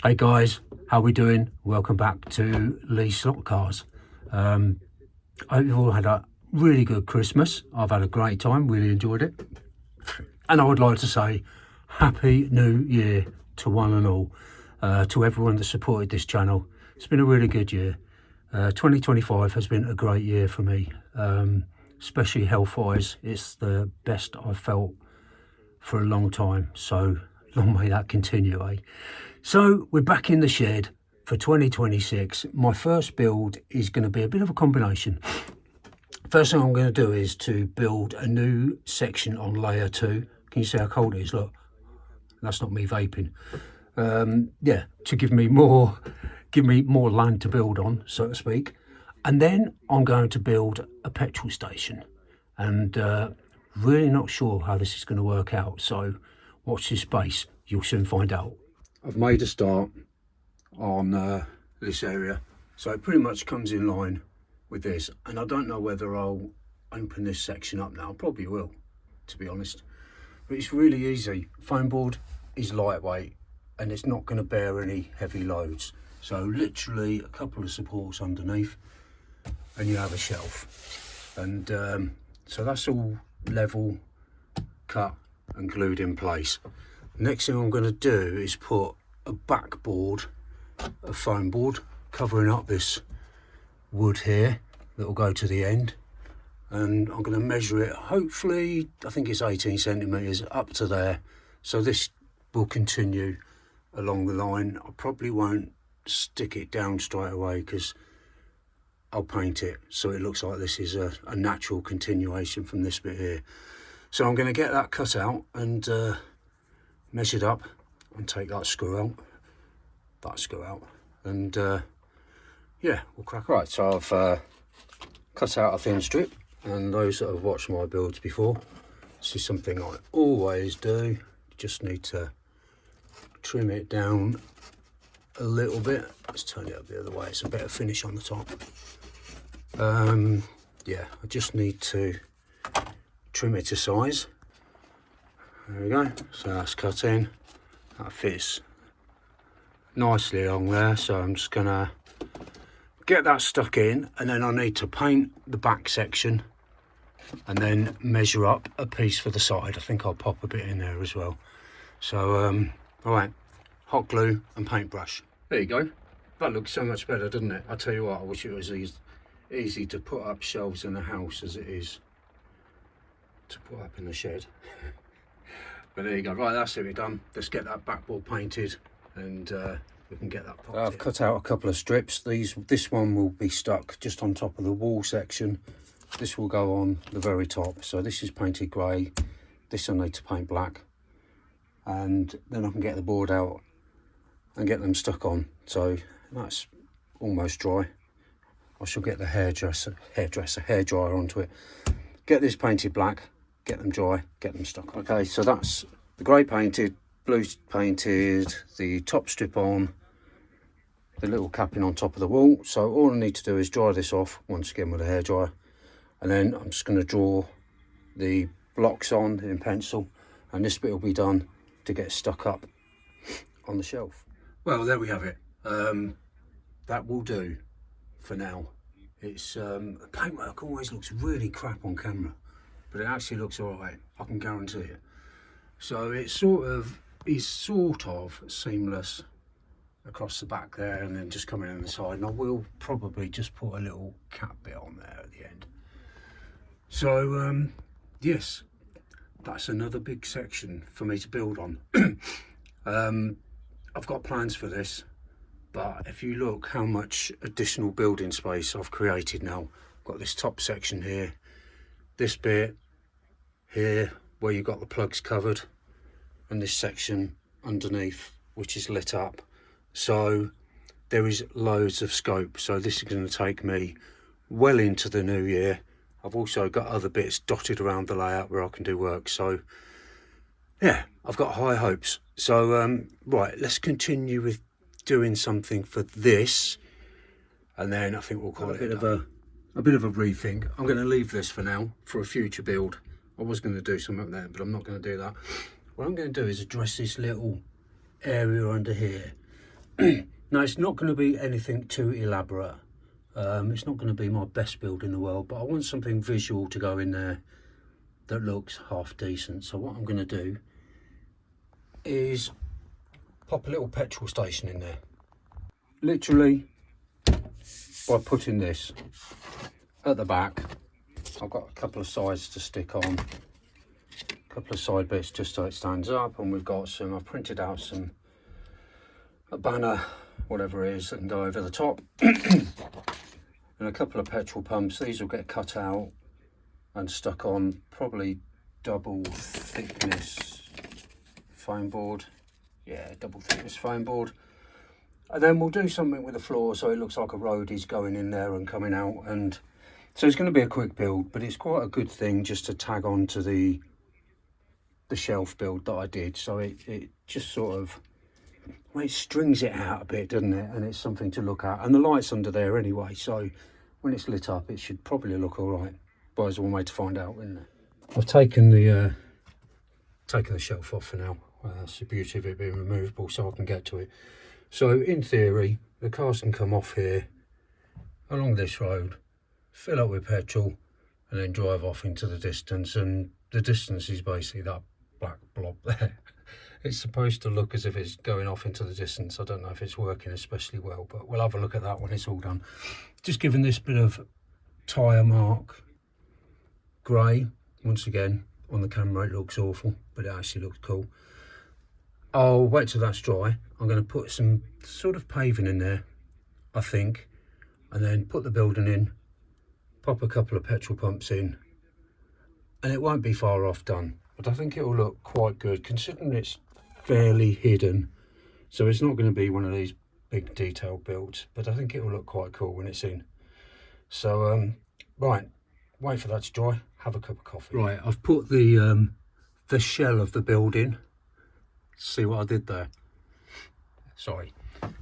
Hey guys, how we doing? Welcome back to Lee Slot Cars. I hope you've all had a really good Christmas. I've had a great time, really enjoyed it. And I would like to say Happy New Year to one and all, to everyone that supported this channel. It's been a really good year. 2025 has been a great year for me, especially health-wise. It's the best I've felt for a long time, so long may that continue, eh? So we're back in the shed for 2026. My first build is going to be a bit of a combination. First thing I'm going to do is to build a new section on layer 2. Can you see how cold it is? Look, that's not me vaping. Yeah, to give me more land to build on, so to speak. And then I'm going to build a petrol station, and really not sure how this is going to work out. So watch this space. You'll soon find out. I've made a start on this area, so it pretty much comes in line with this, and I don't know whether I'll open this section up now. I probably will, to be honest, but it's really easy. Foamboard is lightweight and it's not going to bear any heavy loads, so literally a couple of supports underneath and you have a shelf, and so that's all level, cut and glued in place. Next thing I'm going to do is put a backboard of foam board covering up this wood here that will go to the end, and I'm going to measure it, hopefully I think it's 18 centimetres up to there, so this will continue along the line. I probably won't stick it down straight away because I'll paint it so it looks like this is a natural continuation from this bit here. So I'm going to get that cut out and measured up and take that screw out, and yeah, we'll crack. Right, so I've cut out a thin strip, and those that have watched my builds before, this is something I always do. You just need to trim it down a little bit. Let's turn it up the other way, it's a better finish on the top. Yeah, I just need to trim it to size. There we go, so that's cut in, that fits nicely along there, so I'm just gonna get that stuck in, and then I need to paint the back section and then measure up a piece for the side. I think I'll pop a bit in there as well. So all right, hot glue and paintbrush. There you go, that looks so much better, doesn't it? I tell you what, I wish it was easy to put up shelves in a house as it is to put up in the shed. But there you go. Right, that's it, we're done. Let's get that backboard painted, and we can get that popped. I've cut out a couple of strips. This one will be stuck just on top of the wall section. This will go on the very top. So this is painted grey. This I need to paint black, and then I can get the board out and get them stuck on. So that's almost dry. I shall get the hairdryer onto it. Get this painted black, get them dry, get them stuck on. Okay, so that's the grey painted, blue painted, the top strip on, the little capping on top of the wall. So all I need to do is dry this off once again with a hairdryer, and then I'm just going to draw the blocks on in pencil, and this bit will be done to get stuck up on the shelf. Well, there we have it. That will do for now. It's paintwork always looks really crap on camera, but it actually looks all right, I can guarantee it. So it is sort of seamless across the back there, and then just coming in the side, and I will probably just put a little cap bit on there at the end. So yes, that's another big section for me to build on. I've got plans for this, but if you look how much additional building space I've created now. I've got this top section here, this bit here where you've got the plugs covered, and this section underneath which is lit up. So there is loads of scope. So this is going to take me well into the new year. I've also got other bits dotted around the layout where I can do work. So yeah, I've got high hopes. So right, let's continue with doing something for this, and then I think we'll call it a bit of a rethink. I'm going to leave this for now for a future build. I was going to do something there, but I'm not going to do that. What I'm going to do is address this little area under here. Now, it's not going to be anything too elaborate. It's not going to be my best build in the world, but I want something visual to go in there that looks half decent. So what I'm going to do is pop a little petrol station in there. Literally, by putting this at the back, I've got a couple of sides to stick on, a couple of side bits just so it stands up, and we've got some, I've printed out a banner, whatever it is, that can go over the top, and a couple of petrol pumps. These will get cut out and stuck on, probably double thickness foam board. Yeah, double thickness foam board. And then we'll do something with the floor so it looks like a road is going in there and coming out. And so it's going to be a quick build, but it's quite a good thing just to tag on to the shelf build that I did. So it just sort of, well, it strings it out a bit, doesn't it? And it's something to look at. And the light's under there anyway, so when it's lit up, it should probably look all right. But there's one way to find out, isn't there? I've taken the shelf off for now. That's the beauty of it being removable, so I can get to it. So in theory, the cars can come off here along this road, fill up with petrol, and then drive off into the distance. And the distance is basically that black blob there. It's supposed to look as if it's going off into the distance. I don't know if it's working especially well, but we'll have a look at that when it's all done. Just giving this bit of tyre mark grey. Once again, on the camera it looks awful, but it actually looks cool. I'll wait till that's dry. I'm going to put some sort of paving in there, I think, and then put the building in, pop a couple of petrol pumps in, and it won't be far off done. But I think it will look quite good, considering it's fairly hidden. So it's not going to be one of these big detailed builds, but I think it will look quite cool when it's in. So, right, wait for that to dry, have a cup of coffee. Right, I've put the shell of the building. See what I did there? Sorry.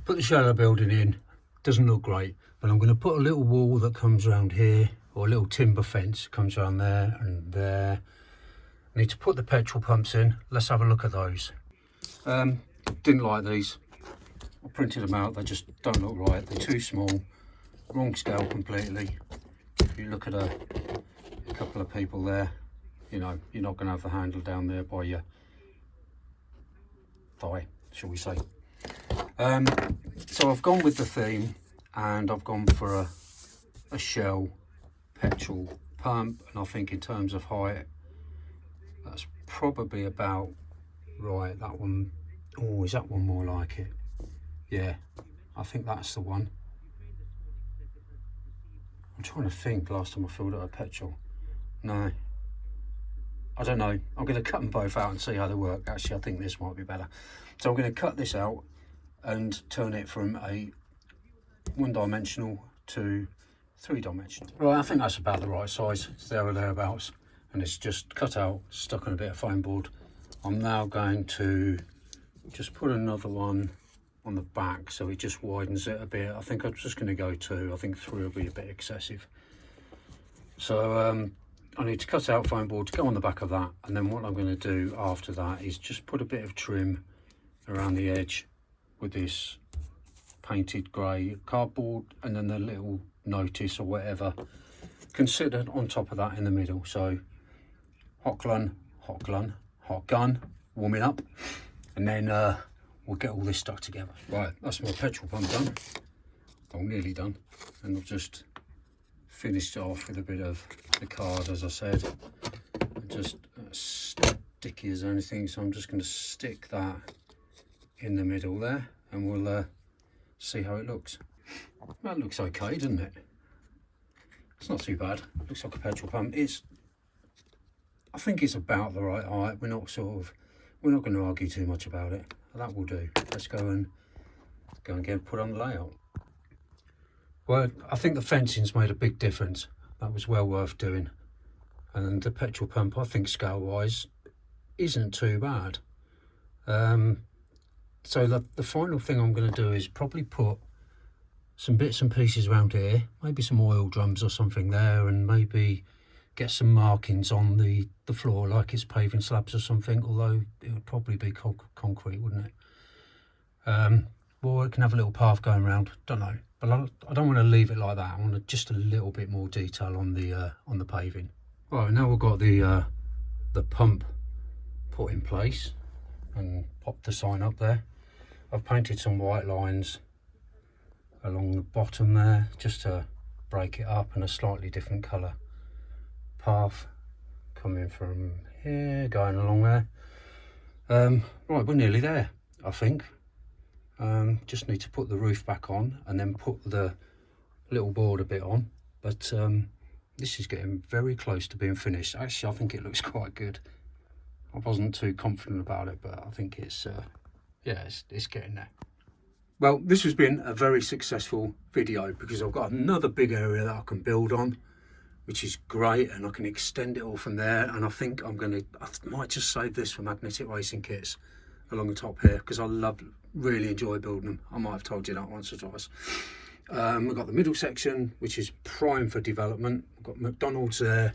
Put the shell of the building in. Doesn't look great, but I'm going to put a little wall that comes around here, or a little timber fence comes around there and there. I need to put the petrol pumps in. Let's have a look at those. Didn't like these. I printed them out. They just don't look right. They're too small. Wrong scale completely. If you look at a couple of people there, you know, you're not going to have the handle down there by your thigh, shall we say. So I've gone with the theme, and I've gone for a shell petrol pump, and I think in terms of height, that's probably about right. That one, oh, is that one more like it? Yeah, I think that's the one. I'm trying to think last time I filled up a petrol. No, I don't know. I'm going to cut them both out and see how they work. Actually, I think this might be better. So I'm going to cut this out and turn it from a one-dimensional to three-dimensional. Right, I think that's about the right size. It's there or thereabouts. And it's just cut out, stuck on a bit of foam board. I'm now going to just put another one on the back so it just widens it a bit. I think I'm just going to go 2. I think 3 will be a bit excessive. So I need to cut out foam board to go on the back of that, and then what I'm going to do after that is just put a bit of trim around the edge with this painted grey cardboard, and then the little notice or whatever considered on top of that in the middle. So hot gun, warming up, and then we'll get all this stuck together. Right, that's my petrol pump done, or nearly done, and I've just finished it off with a bit of the card, as I said, just sticky as anything. So I'm just going to stick that in the middle there, and we'll see how it looks. That looks okay, doesn't it? It's not too bad. It looks like a petrol pump. I think it's about the right height. We're not going to argue too much about it. That will do. Let's go and get put on the layout. Well, I think the fencing's made a big difference. That was well worth doing. And the petrol pump, I think scale-wise, isn't too bad. So the final thing I'm going to do is probably put some bits and pieces around here, maybe some oil drums or something there, and maybe get some markings on the floor like it's paving slabs or something, although it would probably be concrete, wouldn't it? Or it can have a little path going around, don't know. But I don't want to leave it like that. I want just a little bit more detail on the paving. Right, now we've got the pump put in place and popped the sign up there. I've painted some white lines along the bottom there just to break it up, and a slightly different colour path coming from here going along there. Right, we're nearly there, I think. Just need to put the roof back on and then put the little board a bit on, but this is getting very close to being finished. Actually, I think it looks quite good. I wasn't too confident about it, but I think it's yeah, it's getting there. Well, this has been a very successful video because I've got another big area that I can build on, which is great, and I can extend it all from there. And I think I might just save this for magnetic racing kits along the top here, because I really enjoy building them. I might have told you that once or twice. We've got the middle section, which is prime for development. We've got McDonald's there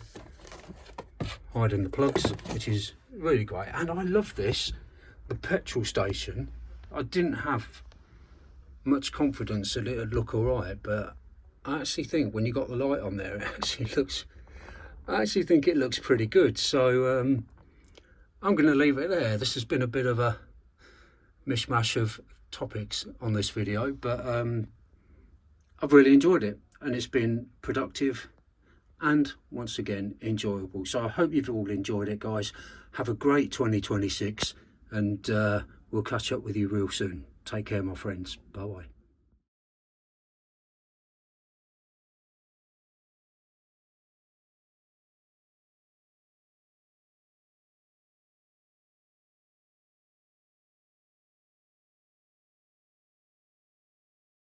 hiding the plugs, which is really great. And I love this, the petrol station. I didn't have much confidence that it would look all right, but I actually think when you got the light on there, I actually think it looks pretty good. So I'm going to leave it there. This has been a bit of a mishmash of topics on this video, but I've really enjoyed it, and it's been productive and once again enjoyable. So I hope you've all enjoyed it, guys. Have a great 2026, and we'll catch up with you real soon. Take care, my friends. Bye bye.